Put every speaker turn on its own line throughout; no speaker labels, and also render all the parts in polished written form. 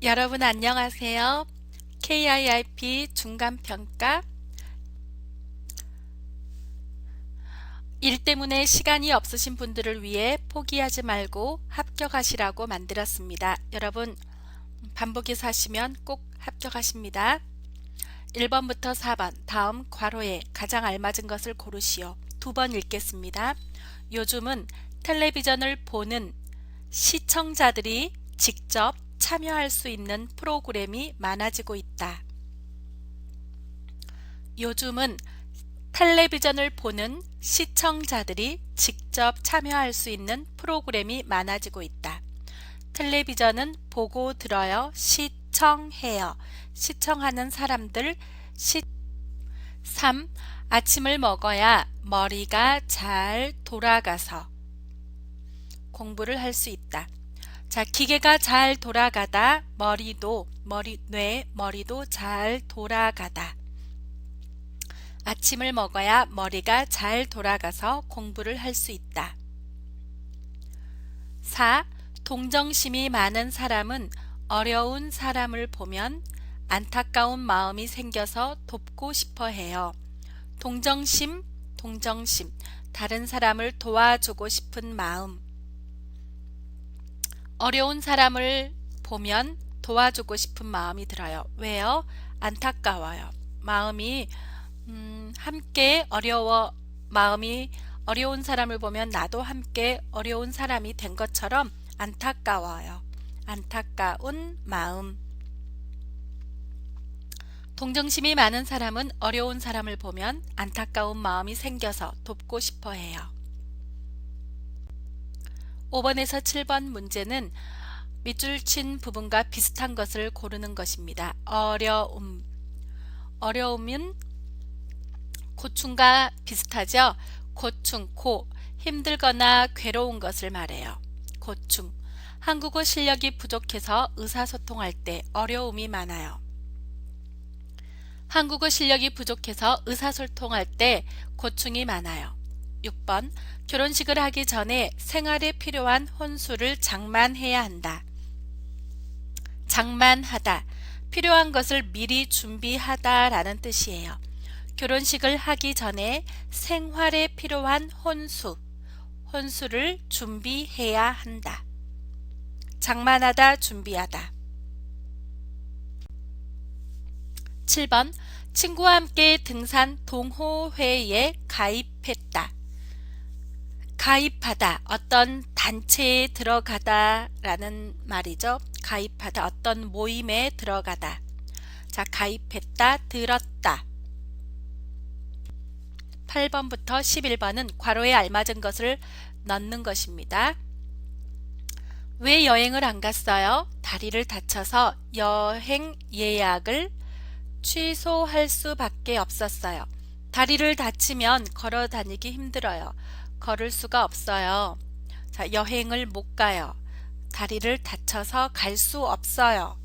여러분 안녕하세요. KIIP 중간평가 일 때문에 시간이 없으신 분들을 위해 포기하지 말고 합격하시라고 만들었습니다. 여러분 반복해서 하시면 꼭 합격하십니다. 1번부터 4번 다음 괄호에 가장 알맞은 것을 고르시오. 2번 읽겠습니다. 요즘은 텔레비전을 보는 시청자들이 직접 참여할 수 있는 프로그램이 많아지고 있다. 요즘은 텔레비전을 보는 시청자들이 직접 참여할 수 있는 프로그램이 많아지고 있다. 텔레비전은 보고 들어요. 시청해요. 시청하는 사람들 3. 아침을 먹어야 머리가 잘 돌아가서 공부를 할 수 있다. 자, 기계가 잘 돌아가다, 머리도 잘 돌아가다. 아침을 먹어야 머리가 잘 돌아가서 공부를 할 수 있다. 4. 동정심이 많은 사람은 어려운 사람을 보면 안타까운 마음이 생겨서 돕고 싶어 해요. 동정심, 다른 사람을 도와주고 싶은 마음. 어려운 사람을 보면 도와주고 싶은 마음이 들어요. 왜요? 안타까워요. 마음이 함께 마음이 어려운 사람을 보면 나도 함께 어려운 사람이 된 것처럼 안타까워요. 안타까운 마음. 동정심이 많은 사람은 어려운 사람을 보면 안타까운 마음이 생겨서 돕고 싶어 해요. 5번에서 7번 문제는 밑줄 친 부분과 비슷한 것을 고르는 것입니다. 어려움은 고충과 비슷하죠? 고충, 힘들거나 괴로운 것을 말해요. 고충. 한국어 실력이 부족해서 의사소통할 때 어려움이 많아요. 한국어 실력이 부족해서 의사소통할 때 고충이 많아요. 6번. 결혼식을 하기 전에 생활에 필요한 혼수를 장만해야 한다. 장만하다. 필요한 것을 미리 준비하다 라는 뜻이에요. 결혼식을 하기 전에 생활에 필요한 혼수를 준비해야 한다. 장만하다, 준비하다. 7번. 친구와 함께 등산 동호회에 가입했다. 가입하다, 어떤 단체에 들어가다 라는 말이죠. 가입하다, 어떤 모임에 들어가다. 자, 가입했다, 들었다. 8번부터 11번은 괄호에 알맞은 것을 넣는 것입니다. 왜 여행을 안 갔어요? 다리를 다쳐서 여행 예약을 취소할 수밖에 없었어요. 다리를 다치면 걸어 다니기 힘들어요. 걸을 수가 없어요. 자, 여행을 못 가요. 다리를 다쳐서 갈 수 없어요.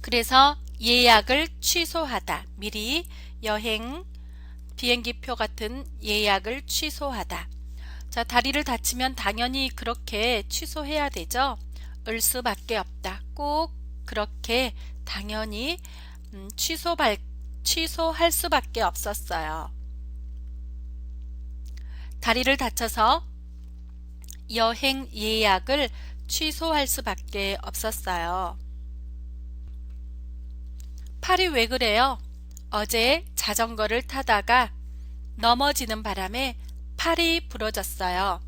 그래서 예약을 취소하다. 미리 여행 비행기표 같은 예약을 취소하다. 자, 다리를 다치면 당연히 그렇게 취소해야 되죠. 을 수밖에 없다. 꼭 그렇게 당연히 취소할 수밖에 없었어요. 다리를 다쳐서 여행 예약을 취소할 수밖에 없었어요. 팔이 왜 그래요? 어제 자전거를 타다가 넘어지는 바람에 팔이 부러졌어요.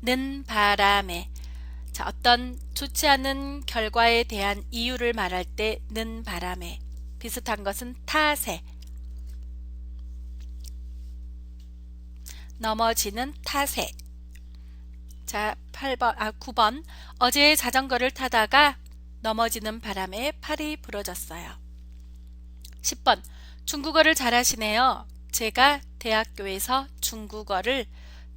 는 바람에. 자, 어떤 좋지 않은 결과에 대한 이유를 말할 때 는 바람에. 비슷한 것은 탓에. 넘어지는 탓에. 자, 9번. 어제 자전거를 타다가 넘어지는 바람에 팔이 부러졌어요. 10번. 중국어를 잘하시네요. 제가 대학교에서 중국어를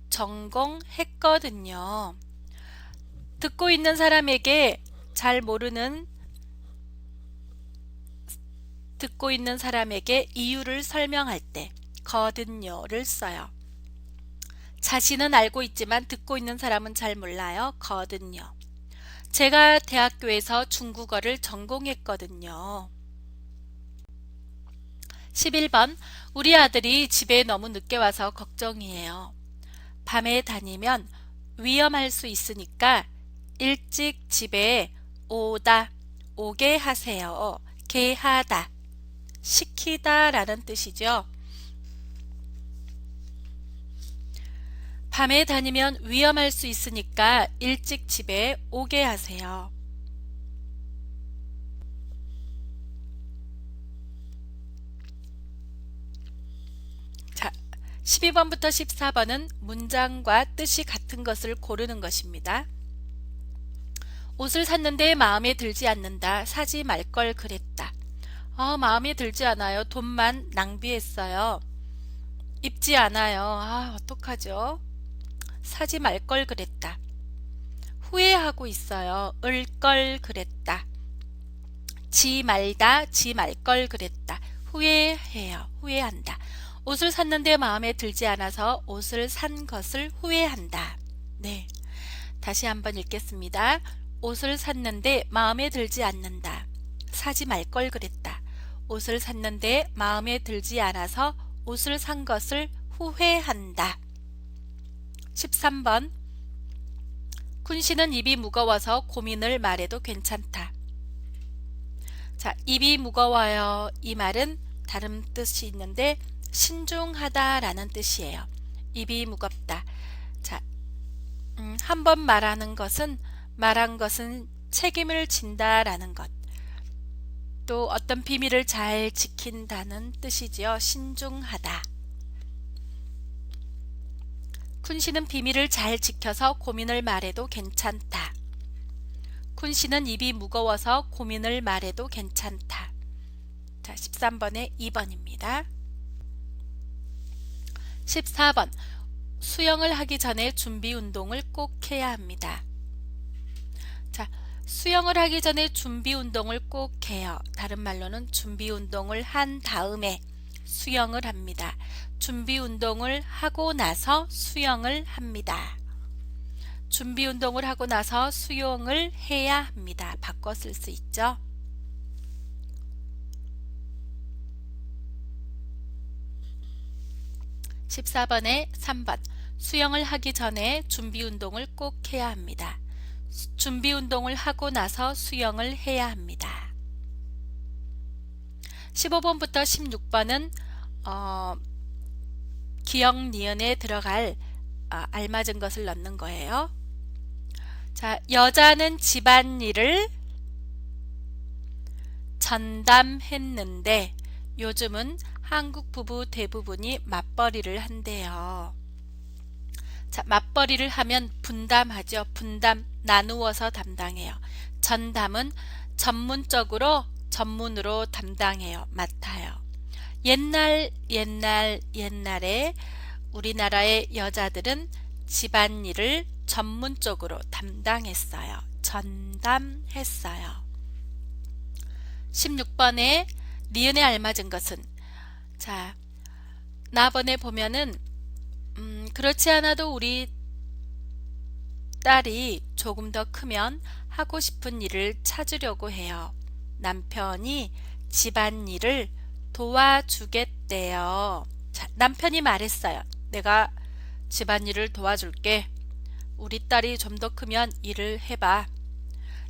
전공했거든요. 듣고 있는 사람에게 듣고 있는 사람에게 이유를 설명할 때 거든요를 써요. 자신은 알고 있지만 듣고 있는 사람은 잘 몰라요. 거든요. 제가 대학교에서 중국어를 전공했거든요. 11번 우리 아들이 집에 너무 늦게 와서 걱정이에요. 밤에 다니면 위험할 수 있으니까 일찍 집에 오게 하세요. 게하다, 시키다 라는 뜻이죠. 밤에 다니면 위험할 수 있으니까 일찍 집에 오게 하세요. 자, 12번부터 14번은 문장과 뜻이 같은 것을 고르는 것입니다. 옷을 샀는데 마음에 들지 않는다. 사지 말 걸 그랬다. 마음에 들지 않아요. 돈만 낭비했어요. 입지 않아요. 어떡하죠? 사지 말 걸 그랬다. 후회하고 있어요. 을 걸 그랬다. 지 말다. 지 말 걸 그랬다. 후회해요. 후회한다. 옷을 샀는데 마음에 들지 않아서 옷을 산 것을 후회한다. 네, 다시 한번 읽겠습니다. 옷을 샀는데 마음에 들지 않는다. 사지 말 걸 그랬다. 옷을 샀는데 마음에 들지 않아서 옷을 산 것을 후회한다. 13번 쿤씨는 입이 무거워서 고민을 말해도 괜찮다. 자, 입이 무거워요. 이 말은 다른 뜻이 있는데 신중하다 라는 뜻이에요. 입이 무겁다. 자, 한 번 말한 것은 책임을 진다 라는 것. 또 어떤 비밀을 잘 지킨다는 뜻이지요. 신중하다. 쿤씨는 비밀을 잘 지켜서 고민을 말해도 괜찮다. 쿤씨는 입이 무거워서 고민을 말해도 괜찮다. 자, 13번에 2번입니다. 14번 수영을 하기 전에 준비 운동을 꼭 해야 합니다. 자, 수영을 하기 전에 준비 운동을 꼭 해요. 다른 말로는 준비 운동을 한 다음에 수영을 합니다. 준비 운동을 하고 나서 수영을 합니다. 준비 운동을 하고 나서 수영을 해야 합니다. 바꿔 쓸 수 있죠. (14번에) 3번 수영을 하기 전에 준비 운동을 꼭 해야 합니다. 준비 운동을 하고 나서 수영을 해야 합니다. 15번부터 16번은 기역 니은에 들어갈 알맞은 것을 넣는 거예요. 자, 여자는 집안일을 전담했는데 요즘은 한국 부부 대부분이 맞벌이를 한대요. 자, 맞벌이를 하면 분담하죠. 분담, 나누어서 담당해요. 전담은 전문으로 담당해요. 맡아요. 옛날에 우리나라의 여자들은 집안일을 전문적으로 담당했어요. 전담했어요. 16번에 니은에 알맞은 것은 자, 나번에 보면은 그렇지 않아도 우리 딸이 조금 더 크면 하고 싶은 일을 찾으려고 해요. 남편이 집안일을 도와주겠대요. 자, 남편이 말했어요. 내가 집안일을 도와줄게. 우리 딸이 좀 더 크면 일을 해봐.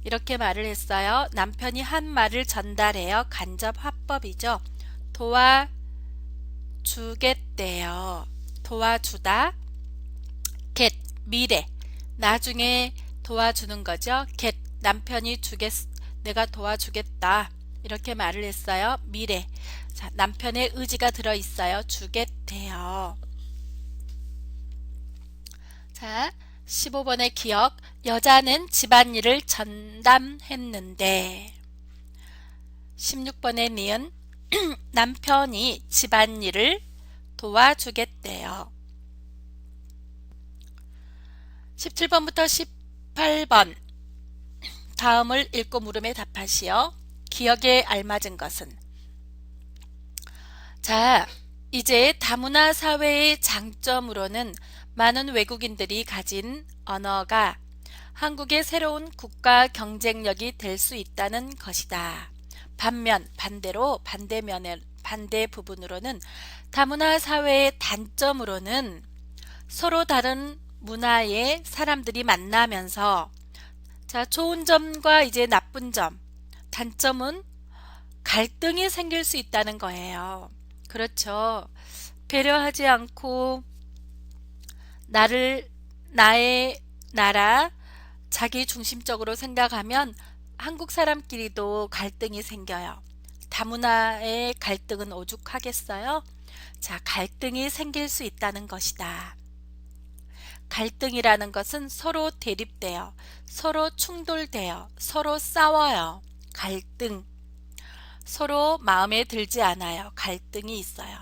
이렇게 말을 했어요. 남편이 한 말을 전달해요. 간접 화법이죠. 도와주겠대요. 도와주다. get 미래. 나중에 도와주는 거죠. get 남편이 내가 도와주겠다. 이렇게 말을 했어요. 미래. 자, 남편의 의지가 들어 있어요. 주겠대요. 자, 15번의 기억. 여자는 집안일을 전담했는데 16번의 니은 남편이 집안일을 도와주겠대요. 17번부터 18번 다음을 읽고 물음에 답하시오. 기억에 알맞은 것은 자, 이제 다문화 사회의 장점으로는 많은 외국인들이 가진 언어가 한국의 새로운 국가 경쟁력이 될 수 있다는 것이다. 반면 반대로 반대 부분으로는 다문화 사회의 단점으로는 서로 다른 문화의 사람들이 만나면서 자, 좋은 점과 이제 나쁜 점, 단점은 갈등이 생길 수 있다는 거예요. 그렇죠. 배려하지 않고 나의 나라, 자기 중심적으로 생각하면 한국 사람끼리도 갈등이 생겨요. 다문화의 갈등은 오죽하겠어요? 자, 갈등이 생길 수 있다는 것이다. 갈등이라는 것은 서로 대립돼요. 서로 충돌돼요. 서로 싸워요. 갈등. 서로 마음에 들지 않아요. 갈등이 있어요.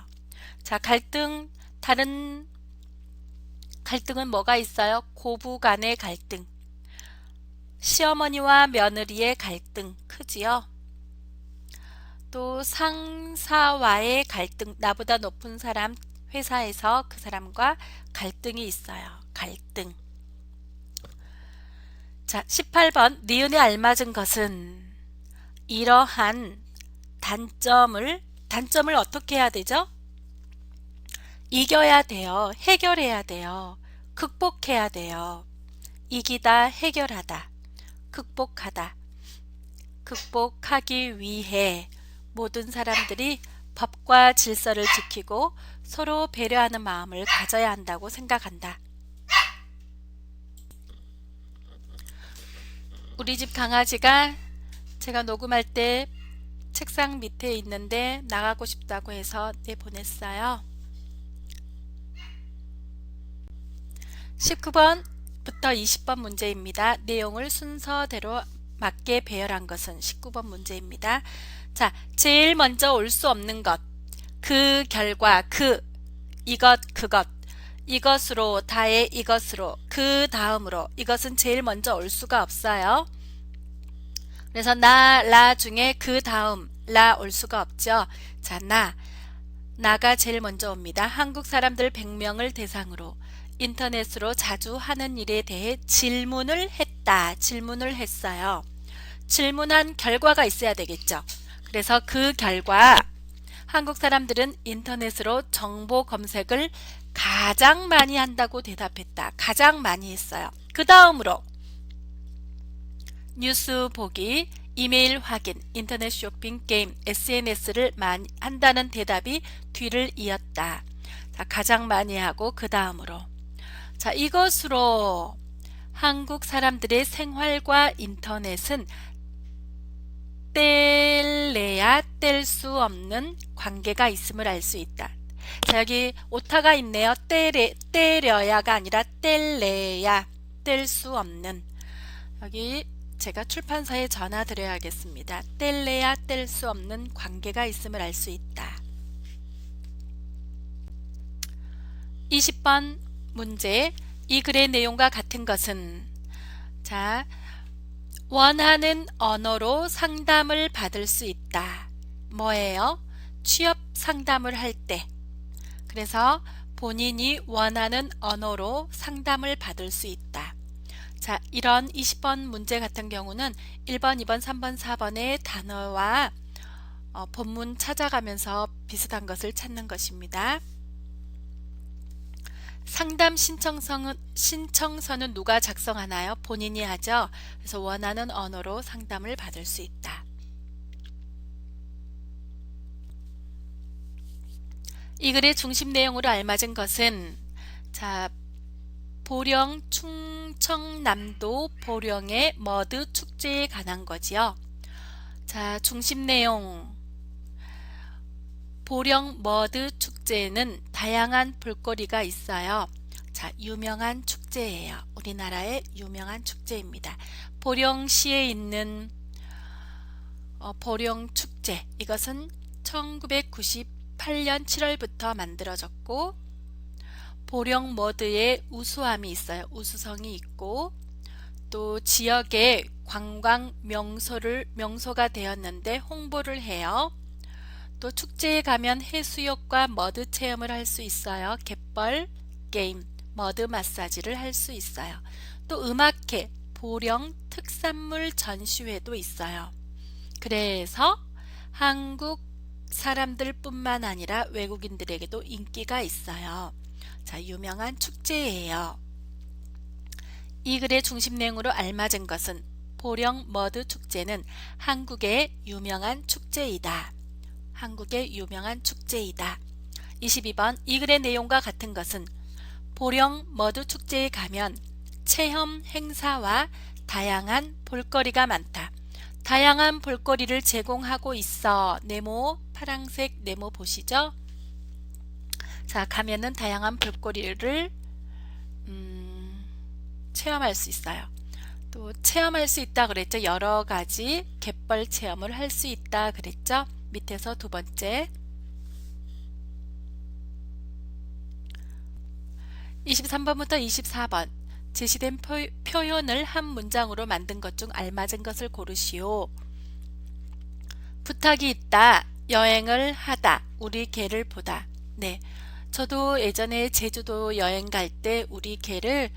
자, 다른 갈등은 뭐가 있어요? 고부 간의 갈등. 시어머니와 며느리의 갈등 크지요? 또 상사와의 갈등, 나보다 높은 사람, 회사에서 그 사람과 갈등이 있어요. 갈등. 자, 18번 니은에 알맞은 것은 이러한 단점을 어떻게 해야 되죠? 이겨야 돼요. 해결해야 돼요. 극복해야 돼요. 이기다, 해결하다, 극복하다. 극복하기 위해 모든 사람들이 법과 질서를 지키고 서로 배려하는 마음을 가져야 한다고 생각한다. 우리 집 강아지가 제가 녹음할 때 책상 밑에 있는데 나가고 싶다고 해서 내보냈어요. 19번부터 20번 문제입니다. 내용을 순서대로 맞게 배열한 것은 19번 문제입니다. 자, 제일 먼저 올 수 없는 것, 그 결과, 이것, 그것, 이것으로, 다의 이것으로, 그 다음으로, 이것은 제일 먼저 올 수가 없어요. 그래서 라 중에 그 다음, 라 올 수가 없죠. 자, 나가 제일 먼저 옵니다. 한국 사람들 100명을 대상으로 인터넷으로 자주 하는 일에 대해 질문을 했어요. 질문한 결과가 있어야 되겠죠. 그래서 그 결과 한국 사람들은 인터넷으로 정보 검색을 가장 많이 한다고 대답했다. 가장 많이 했어요. 그 다음으로 뉴스 보기, 이메일 확인, 인터넷 쇼핑, 게임, SNS를 많이 한다는 대답이 뒤를 이었다. 자, 가장 많이 하고 그 다음으로 자, 이것으로 한국 사람들의 생활과 인터넷은 뗄래야 뗄 수 없는 관계가 있음을 알 수 있다. 자, 여기 오타가 있네요. 떼려야가 아니라 뗄래야 뗄 수 없는. 여기 제가 출판사에 전화 드려야겠습니다. 뗄래야 뗄 수 없는 관계가 있음을 알 수 있다. 20번 문제, 이 글의 내용과 같은 것은 자, 원하는 언어로 상담을 받을 수 있다. 뭐예요? 취업 상담을 할 때. 그래서 본인이 원하는 언어로 상담을 받을 수 있다. 자, 이런 20번 문제 같은 경우는 1번, 2번, 3번, 4번의 단어와 본문 찾아가면서 비슷한 것을 찾는 것입니다. 상담 신청서는 누가 작성하나요? 본인이 하죠. 그래서 원하는 언어로 상담을 받을 수 있다. 이 글의 중심 내용으로 알맞은 것은 자, 보령 충청남도 보령의 머드 축제에 관한 거지요. 자, 중심 내용. 보령 머드 축제에는 다양한 볼거리가 있어요. 자, 유명한 축제예요. 우리나라의 유명한 축제입니다. 보령시에 있는 보령 축제, 이것은 1998년 7월부터 만들어졌고 보령 머드에 우수함이 있어요. 우수성이 있고 또 지역의 관광 명소가 되었는데 홍보를 해요. 또 축제에 가면 해수욕과 머드 체험을 할 수 있어요. 갯벌 게임, 머드 마사지를 할 수 있어요. 또 음악회, 보령 특산물 전시회도 있어요. 그래서 한국 사람들뿐만 아니라 외국인들에게도 인기가 있어요. 자, 유명한 축제예요. 이 글의 중심 내용으로 알맞은 것은 보령 머드 축제는 한국의 유명한 축제이다. 한국의 유명한 축제이다. 22번 이 글의 내용과 같은 것은 보령 머드 축제에 가면 체험 행사와 다양한 볼거리가 많다. 다양한 볼거리를 제공하고 있어. 네모, 파란색 네모 보시죠? 자, 가면은 다양한 볼거리를 체험할 수 있어요. 또 체험할 수 있다 그랬죠. 여러 가지 갯벌 체험을 할 수 있다 그랬죠. 밑에서 두 번째 23번부터 24번 제시된 표현을 한 문장으로 만든 것 중 알맞은 것을 고르시오. 부탁이 있다. 여행을 하다. 우리 개를 보다. 네, 저도 예전에 제주도 여행 갈 때 우리 개를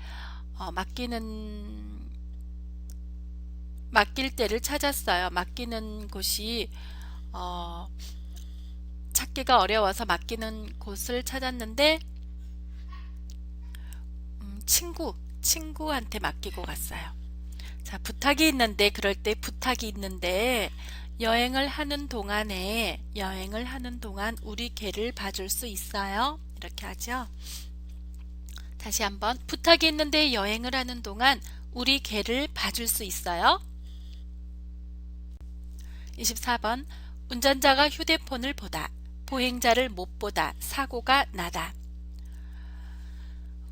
맡길 때를 찾았어요. 맡기는 곳이 찾기가 어려워서 맡기는 곳을 찾았는데 친구한테 맡기고 갔어요. 자, 부탁이 있는데 그럴 때 부탁이 있는데 여행을 하는 동안 우리 개를 봐줄 수 있어요? 이렇게 하죠. 다시 한번 부탁이 있는데 여행을 하는 동안 우리 개를 봐줄 수 있어요? 24번 운전자가 휴대폰을 보다 보행자를 못 보다 사고가 나다.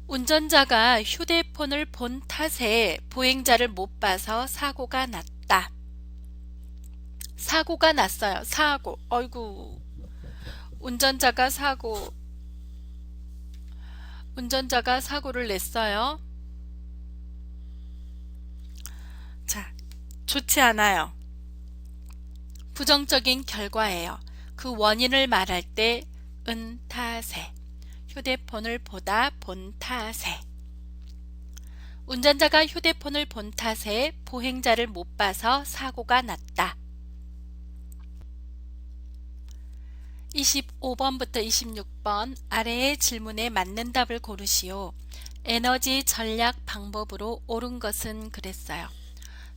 운전자가 휴대폰을 본 탓에 보행자를 못 봐서 사고가 났다. 사고가 났어요. 사고. 어이구. 운전자가 사고를 냈어요. 자, 좋지 않아요. 부정적인 결과예요. 그 원인을 말할 때 은 탓에 휴대폰을 보다 본 탓에 운전자가 휴대폰을 본 탓에 보행자를 못 봐서 사고가 났다. 25번부터 26번 아래의 질문에 맞는 답을 고르시오. 에너지 절약 방법으로 옳은 것은 그랬어요.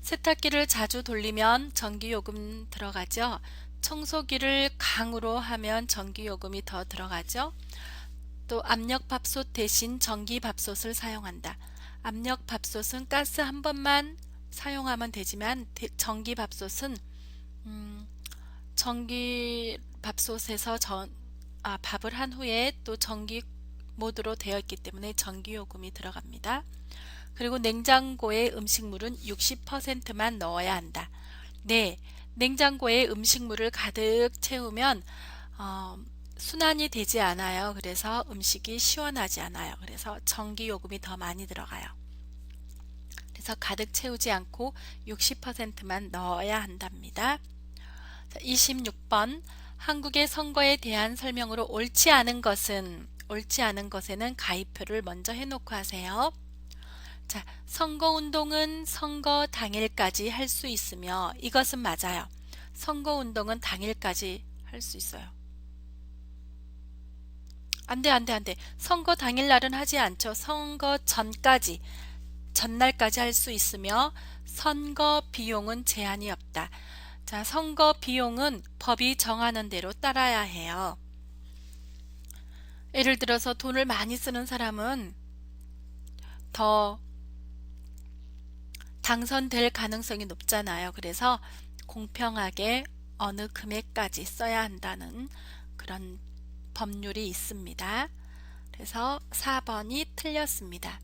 세탁기를 자주 돌리면 전기요금 들어가죠. 청소기를 강으로 하면 전기요금이 더 들어가죠. 또 압력밥솥 대신 전기밥솥을 사용한다. 압력밥솥은 가스 한 번만 사용하면 되지만 전기밥솥은 전기밥솥에서 밥을 한 후에 또 전기 모드로 되어 있기 때문에 전기요금이 들어갑니다. 그리고 냉장고에 음식물은 60%만 넣어야 한다. 네, 냉장고에 음식물을 가득 채우면 순환이 되지 않아요. 그래서 음식이 시원하지 않아요. 그래서 전기요금이 더 많이 들어가요. 그래서 가득 채우지 않고 60%만 넣어야 한답니다. 26번 한국의 선거에 대한 설명으로 옳지 않은 것에는 가입표를 먼저 해놓고 하세요. 자, 선거운동은 선거 당일까지 할 수 있으며 이것은 맞아요. 선거운동은 당일까지 할 수 있어요. 안 돼. 선거 당일날은 하지 않죠. 선거 전날까지 할 수 있으며 선거 비용은 제한이 없다. 자, 선거 비용은 법이 정하는 대로 따라야 해요. 예를 들어서 돈을 많이 쓰는 사람은 더 당선될 가능성이 높잖아요. 그래서 공평하게 어느 금액까지 써야 한다는 그런 법률이 있습니다. 그래서 4번이 틀렸습니다.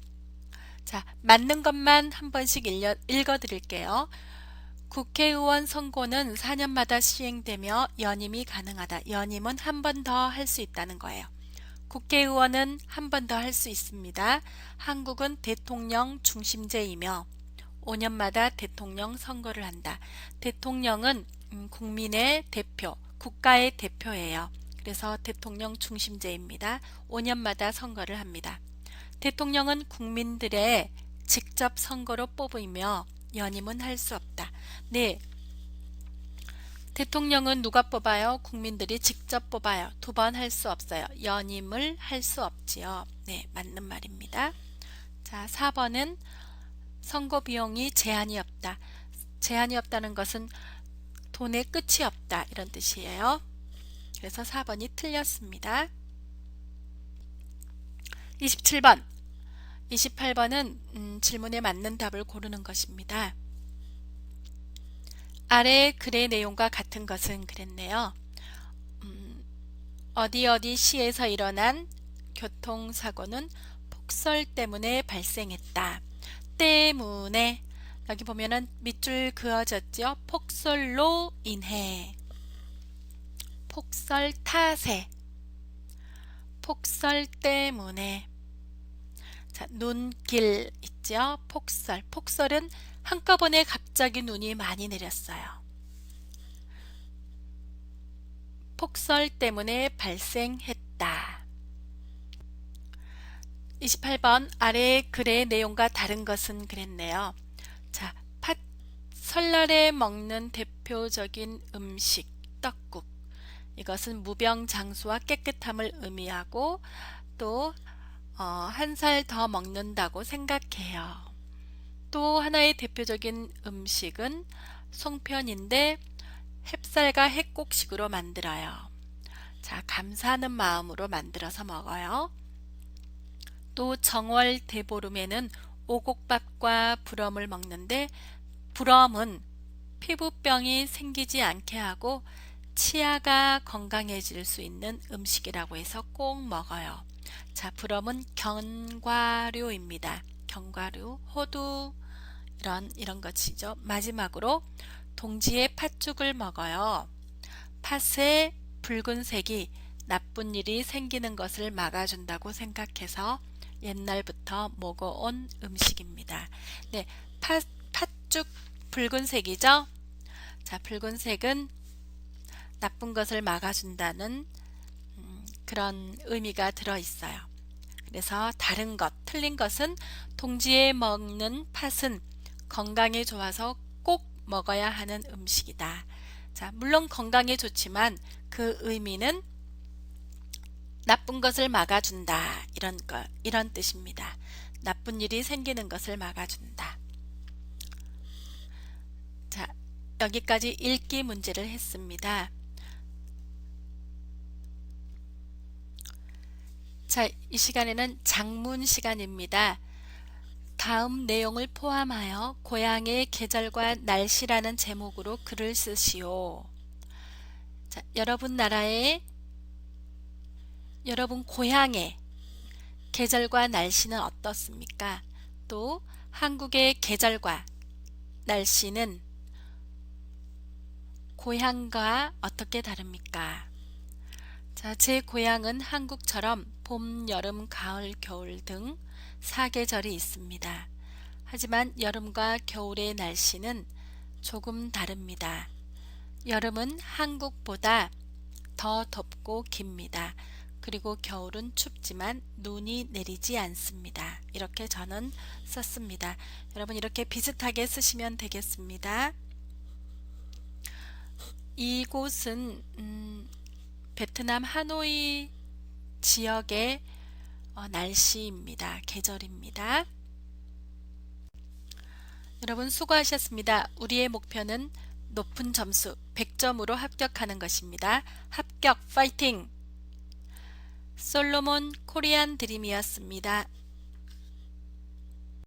자, 맞는 것만 한 번씩 읽어 드릴게요. 국회의원 선거는 4년마다 시행되며 연임이 가능하다. 연임은 한 번 더 할 수 있다는 거예요. 국회의원은 한 번 더 할 수 있습니다. 한국은 대통령 중심제이며 5년마다 대통령 선거를 한다. 대통령은 국민의 대표, 국가의 대표예요. 그래서 대통령 중심제입니다. 5년마다 선거를 합니다. 대통령은 국민들의 직접 선거로 뽑으며 연임은 할 수 없다. 네, 대통령은 누가 뽑아요? 국민들이 직접 뽑아요. 두 번 할 수 없어요. 연임을 할 수 없지요. 네, 맞는 말입니다. 자, 4번은 선거 비용이 제한이 없다. 제한이 없다는 것은 돈의 끝이 없다 이런 뜻이에요. 그래서 4번이 틀렸습니다. 27번 28번은 질문에 맞는 답을 고르는 것입니다. 아래 글의 내용과 같은 것은 그랬네요. 어디 어디 시에서 일어난 교통사고는 폭설 때문에 발생했다. 때문에 여기 보면은 밑줄 그어졌죠. 폭설로 인해, 폭설 탓에, 폭설 때문에. 자, 눈길 있죠. 폭설. 폭설은 한꺼번에 갑자기 눈이 많이 내렸어요. 폭설 때문에 발생했다. 28번 아래 글의 내용과 다른 것은 그랬네요. 자, 설날에 먹는 대표적인 음식 떡국. 이것은 무병장수와 깨끗함을 의미하고 또 한 살 더 먹는다고 생각해요. 또 하나의 대표적인 음식은 송편인데 햅쌀과 핵곡식으로 만들어요. 자, 감사하는 마음으로 만들어서 먹어요. 또 정월 대보름에는 오곡밥과 부럼을 먹는데 부럼은 피부병이 생기지 않게 하고 치아가 건강해질 수 있는 음식이라고 해서 꼭 먹어요. 자, 부럼은 견과류입니다. 견과류, 호두 이런 것이죠. 마지막으로 동지의 팥죽을 먹어요. 팥의 붉은색이 나쁜 일이 생기는 것을 막아준다고 생각해서 옛날부터 먹어온 음식입니다. 네, 팥죽 붉은색이죠. 자, 붉은색은 나쁜 것을 막아준다는 그런 의미가 들어있어요. 그래서 다른 것, 틀린 것은 동지에 먹는 팥은 건강에 좋아서 꼭 먹어야 하는 음식이다. 자, 물론 건강에 좋지만 그 의미는 나쁜 것을 막아준다. 이런 뜻입니다. 나쁜 일이 생기는 것을 막아준다. 자, 여기까지 읽기 문제를 했습니다. 자, 이 시간에는 작문 시간입니다. 다음 내용을 포함하여 고향의 계절과 날씨라는 제목으로 글을 쓰시오. 자, 여러분 고향의 계절과 날씨는 어떻습니까? 또 한국의 계절과 날씨는 고향과 어떻게 다릅니까? 자, 제 고향은 한국처럼 봄, 여름, 가을, 겨울 등 4계절이 있습니다. 하지만 여름과 겨울의 날씨는 조금 다릅니다. 여름은 한국보다 더 덥고 깁니다. 그리고 겨울은 춥지만 눈이 내리지 않습니다. 이렇게 저는 썼습니다. 여러분 이렇게 비슷하게 쓰시면 되겠습니다. 이곳은 베트남 하노이 지역의 날씨입니다. 계절입니다. 여러분 수고하셨습니다. 우리의 목표는 높은 점수 100점으로 합격하는 것입니다. 합격 파이팅! 솔로몬 코리안 드림이었습니다.